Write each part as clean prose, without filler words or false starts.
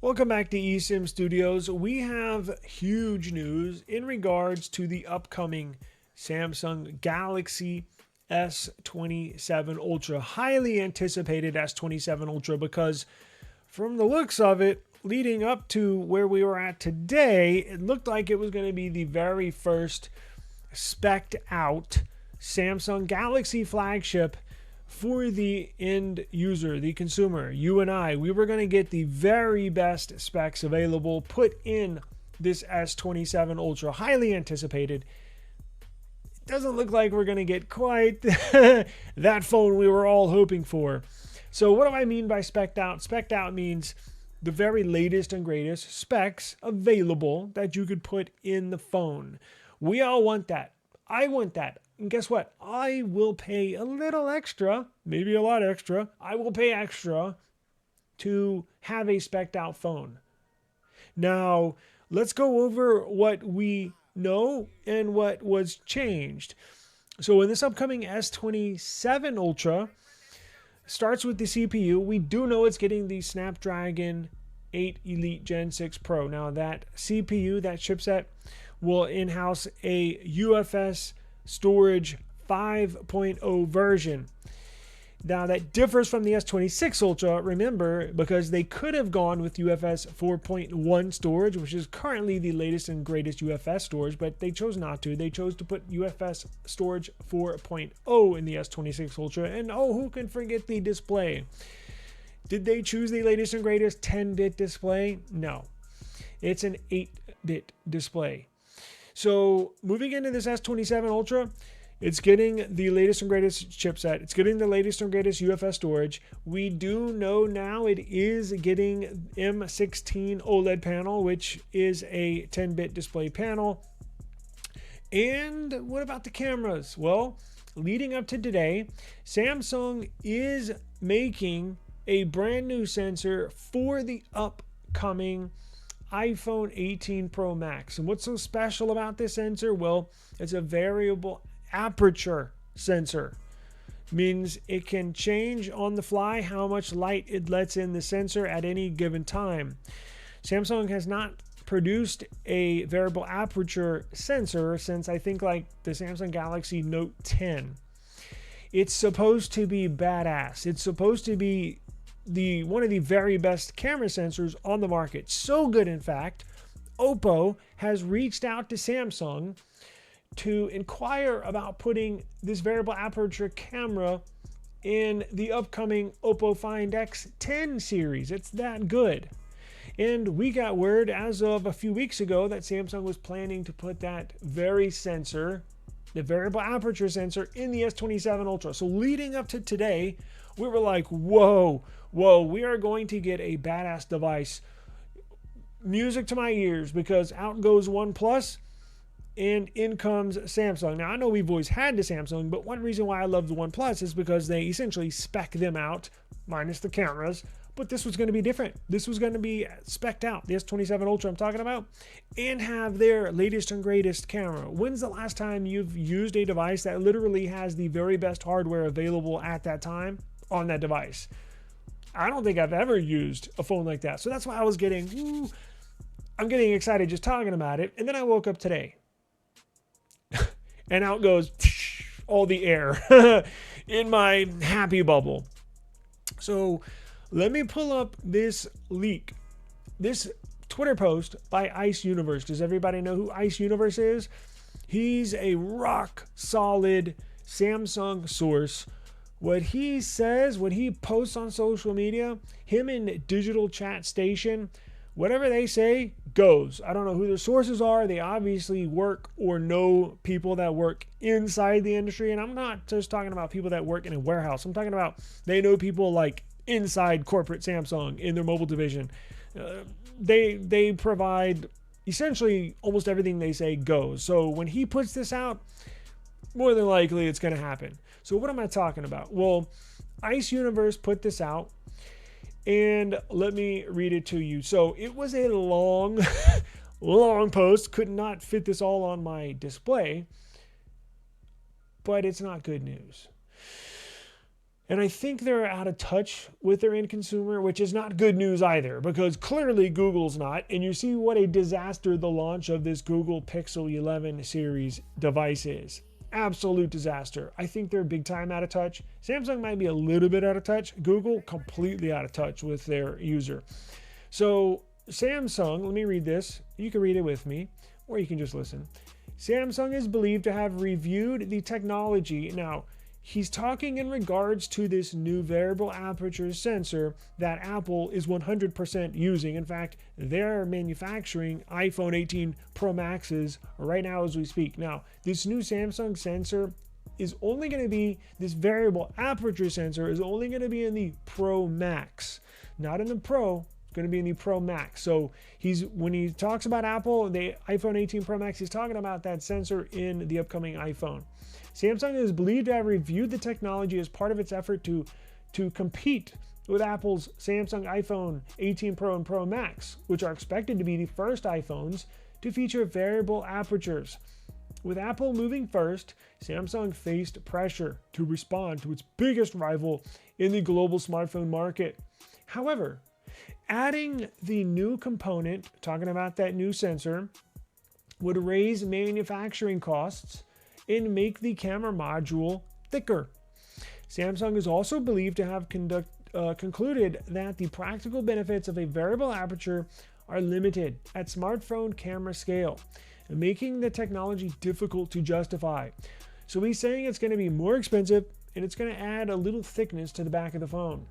Welcome back to eSIM Studios. We have huge news in regards to the upcoming Samsung Galaxy S27 Ultra, highly anticipated S27 Ultra, because from the looks of it, leading up to where we were at today, it looked like it was going to be the very first spec'd out Samsung Galaxy flagship for the end user, the consumer, you and I. We were going to get the very best specs available put in this S27 Ultra, highly anticipated. It doesn't look like we're going to get quite that phone we were all hoping for. So what do I mean by spec'd out? Spec'd out means the very latest and greatest specs available that you could put in the phone. We all want that. I want that. And guess what? I will pay a little extra, maybe a lot extra. I will pay extra to have a spec'd out phone. Now, let's go over what we know and what was changed. So in this upcoming S27 Ultra, starts with the CPU. We do know it's getting the Snapdragon 8 Elite Gen 6 Pro. Now that CPU, that chipset, will in-house a UFS storage 5.0 version. Now that differs from the S26 Ultra, remember, because they could have gone with UFS 4.1 storage, which is currently the latest and greatest UFS storage, but they chose not to. They chose to put UFS storage 4.0 in the S26 Ultra, and oh, who can forget the display? Did they choose the latest and greatest 10-bit display? No. It's an 8-bit display. So moving into this S27 Ultra, it's getting the latest and greatest chipset. It's getting the latest and greatest UFS storage. We do know now it is getting M16 OLED panel, which is a 10-bit display panel. And what about the cameras? Well, leading up to today, Samsung is making a brand new sensor for the upcoming iPhone 18 Pro Max. And what's so special about this sensor? Well, it's a variable aperture sensor. Means it can change on the fly how much light it lets in the sensor at any given time. Samsung has not produced a variable aperture sensor since I think like the Samsung Galaxy Note 10. It's supposed to be badass. It's supposed to be one of the very best camera sensors on the market. So good, in fact, Oppo has reached out to Samsung to inquire about putting this variable aperture camera in the upcoming Oppo Find X10 series. It's that good. And we got word as of a few weeks ago that Samsung was planning to put that very sensor, the variable aperture sensor, in the S27 Ultra. So leading up to today, we were like, whoa, we are going to get a badass device. Music to my ears, because out goes OnePlus and in comes Samsung. Now, I know we've always had the Samsung, but one reason why I love the OnePlus is because they essentially spec them out, minus the cameras. But this was going to be different. This was going to be spec'd out, the S27 Ultra I'm talking about, and have their latest and greatest camera. When's the last time you've used a device that literally has the very best hardware available at that time on that device? I don't think I've ever used a phone like that. So that's why I was I'm getting excited just talking about it. And then I woke up today and out goes all the air in my happy bubble. So let me pull up this leak, this Twitter post by Ice Universe. Does everybody know who Ice Universe is? He's a rock solid Samsung source. What he says, what he posts on social media, him and Digital Chat Station, whatever they say goes. I don't know who their sources are. They obviously work or know people that work inside the industry. And I'm not just talking about people that work in a warehouse. I'm talking about they know people like inside corporate Samsung in their mobile division. They provide essentially almost everything they say goes. So when he puts this out, more than likely it's going to happen. So what am I talking about? Well, Ice Universe put this out, and let me read it to you. So it was a long, long post. Could not fit this all on my display, but it's not good news. And I think they're out of touch with their end consumer, which is not good news either, because clearly Google's not. And you see what a disaster the launch of this Google Pixel 11 series device is. Absolute disaster. I think they're big time out of touch. Samsung might be a little bit out of touch. Google completely out of touch with their user. So Samsung, let me read this. You can read it with me, or you can just listen. Samsung is believed to have reviewed the technology. Now, he's talking in regards to this new variable aperture sensor that Apple is 100% using. In fact, they're manufacturing iPhone 18 Pro Maxes right now as we speak. Now, this new Samsung sensor is only going to be, this variable aperture sensor is only going to be in the Pro Max, not in the Pro. It's going to be in the Pro Max. So when he talks about Apple, the iPhone 18 Pro Max, he's talking about that sensor in the upcoming iPhone. Samsung is believed to have reviewed the technology as part of its effort to compete with Apple's Samsung iPhone 18 Pro and Pro Max, which are expected to be the first iPhones to feature variable apertures. With Apple moving first, Samsung faced pressure to respond to its biggest rival in the global smartphone market. However, adding the new component, talking about that new sensor, would raise manufacturing costs and make the camera module thicker. Samsung is also believed to have concluded that the practical benefits of a variable aperture are limited at smartphone camera scale, making the technology difficult to justify. So he's saying it's going to be more expensive and it's going to add a little thickness to the back of the phone.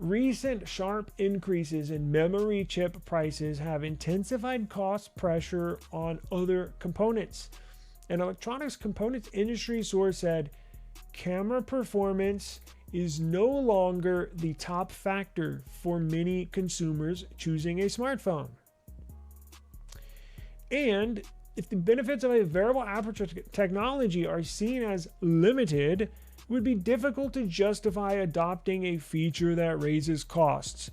Recent sharp increases in memory chip prices have intensified cost pressure on other components. An electronics components industry source said, camera performance is no longer the top factor for many consumers choosing a smartphone. And if the benefits of a variable aperture technology are seen as limited, it would be difficult to justify adopting a feature that raises costs.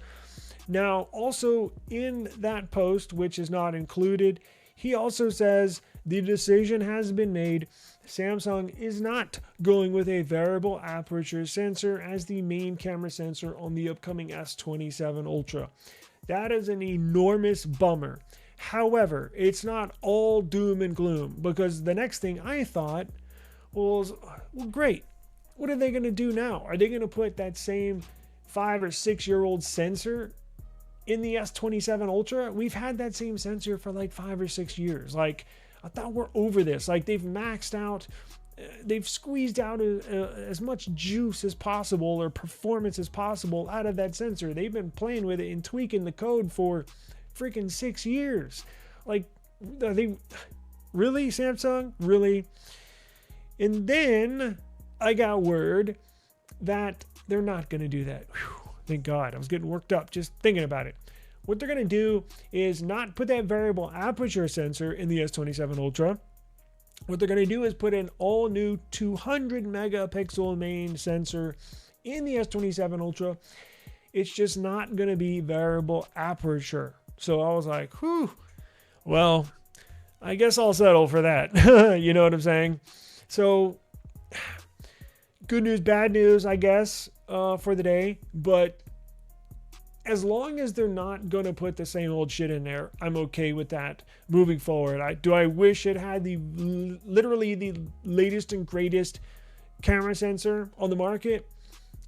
Now, also in that post, which is not included, he also says the decision has been made. Samsung is not going with a variable aperture sensor as the main camera sensor on the upcoming S27 Ultra. That is an enormous bummer. However, it's not all doom and gloom, because the next thing I thought was, well, great. What are they going to do now? Are they going to put that same 5 or 6 year old sensor in the S27 Ultra? We've had that same sensor for like 5 or 6 years. Like, I thought we're over this. Like, they've maxed out, they've squeezed out as much juice as possible or performance as possible out of that sensor. They've been playing with it and tweaking the code for freaking 6 years. Like, are they really, Samsung? Really? And then I got word that they're not going to do that. Whew, thank God. I was getting worked up just thinking about it. What they're going to do is not put that variable aperture sensor in the S27 Ultra. What they're going to do is put an all new 200 megapixel main sensor in the S27 Ultra. It's just not going to be variable aperture. So I was like, whew, well, I guess I'll settle for that. You know what I'm saying? So good news, bad news, I guess, for the day. But as long as they're not going to put the same old shit in there, I'm okay with that moving forward. Do I wish it had literally the latest and greatest camera sensor on the market?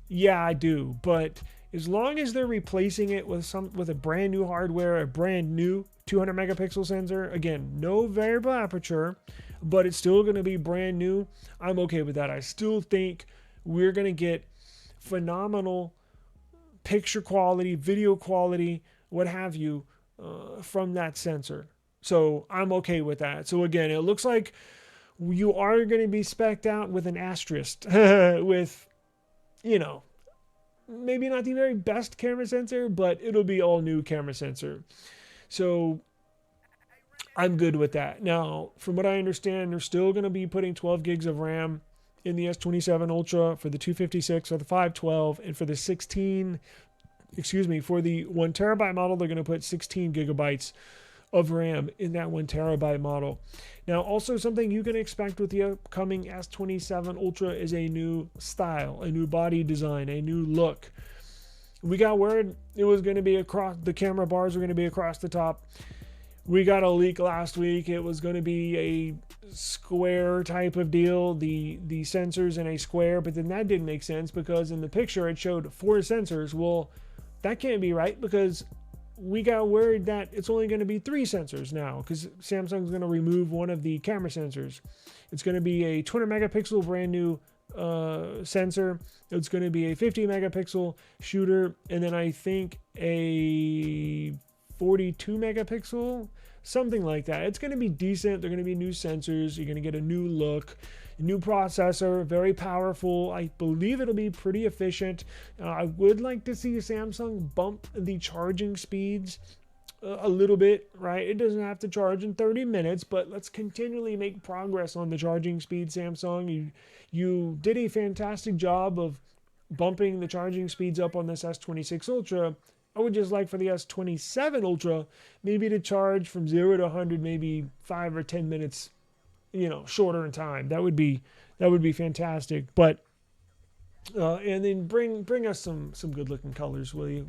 Yeah, I do. But as long as they're replacing it with a brand new hardware, a brand new 200 megapixel sensor, again, no variable aperture, but it's still going to be brand new, I'm okay with that. I still think we're going to get phenomenal picture quality, video quality, what have you, from that sensor. So I'm okay with that. So again, it looks like you are going to be spec'd out with an asterisk with, you know, maybe not the very best camera sensor, but it'll be all new camera sensor. So I'm good with that. Now, from what I understand, they're still going to be putting 12 gigs of RAM in the S27 Ultra for the 256 or the 512, and for the for the 1 terabyte model, they're going to put 16 gigabytes of RAM in that 1TB model. Now, also something you can expect with the upcoming S27 Ultra is a new style, a new body design, a new look. We got word it was going to be across, the camera bars were going to be across the top. We got a leak last week. It was going to be a square type of deal, the sensors in a square, but then that didn't make sense because in the picture it showed 4 sensors. Well, that can't be right because we got worried that it's only going to be 3 sensors now because Samsung's going to remove one of the camera sensors. It's going to be a 200 megapixel brand new sensor. It's going to be a 50 megapixel shooter, and then I think a 42 megapixel, something like that. It's going to be decent. They're going to be new sensors. You're going to get a new look, a new processor, very powerful. I believe it'll be pretty efficient. I would like to see Samsung bump the charging speeds a little bit, right? It doesn't have to charge in 30 minutes, but let's continually make progress on the charging speed, Samsung. You did a fantastic job of bumping the charging speeds up on this S26 Ultra. I would just like for the S27 Ultra maybe to charge from 0 to 100 maybe 5 or 10 minutes, shorter in time. That would be fantastic. But and then bring us some good looking colors, will you?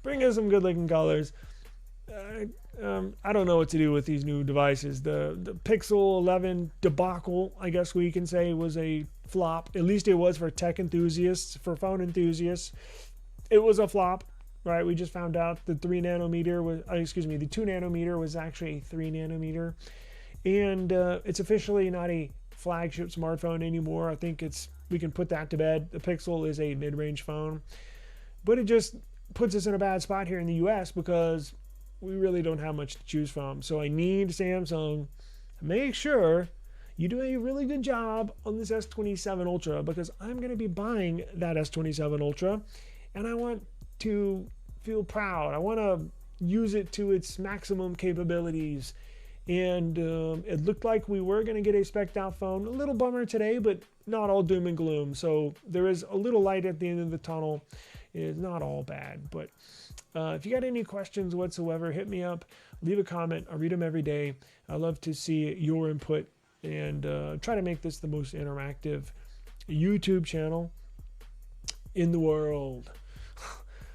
Bring us some good looking colors. I don't know what to do with these new devices. The Pixel 11 debacle, I guess we can say, was a flop. At least it was for tech enthusiasts, for phone enthusiasts. It was a flop. Right, we just found out the 2 nanometer was actually a 3 nanometer, and it's officially not a flagship smartphone anymore. I think we can put that to bed. The Pixel is a mid-range phone, but it just puts us in a bad spot here in the US because we really don't have much to choose from. So I need Samsung to make sure you do a really good job on this S27 Ultra because I'm going to be buying that S27 Ultra, and I want to feel proud. I want to use it to its maximum capabilities. And it looked like we were going to get a spec'd out phone. A little bummer today, but not all doom and gloom. So there is a little light at the end of the tunnel. It's not all bad. But if you got any questions whatsoever, hit me up. Leave a comment. I read them every day. I love to see your input and try to make this the most interactive YouTube channel in the world.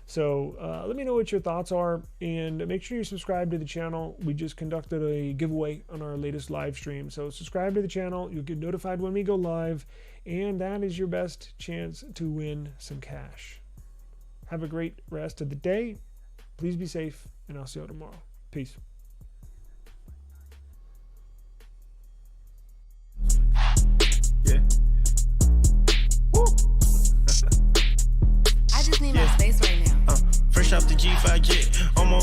So let me know what your thoughts are, and make sure you subscribe to the channel. We just conducted a giveaway on our latest live stream. So subscribe to the channel. You'll get notified when we go live, and that is your best chance to win some cash. Have a great rest of the day. Please be safe, and I'll see you tomorrow. Peace. Yeah. Woo. I just need my space right now. Fresh off the G5 jet, on my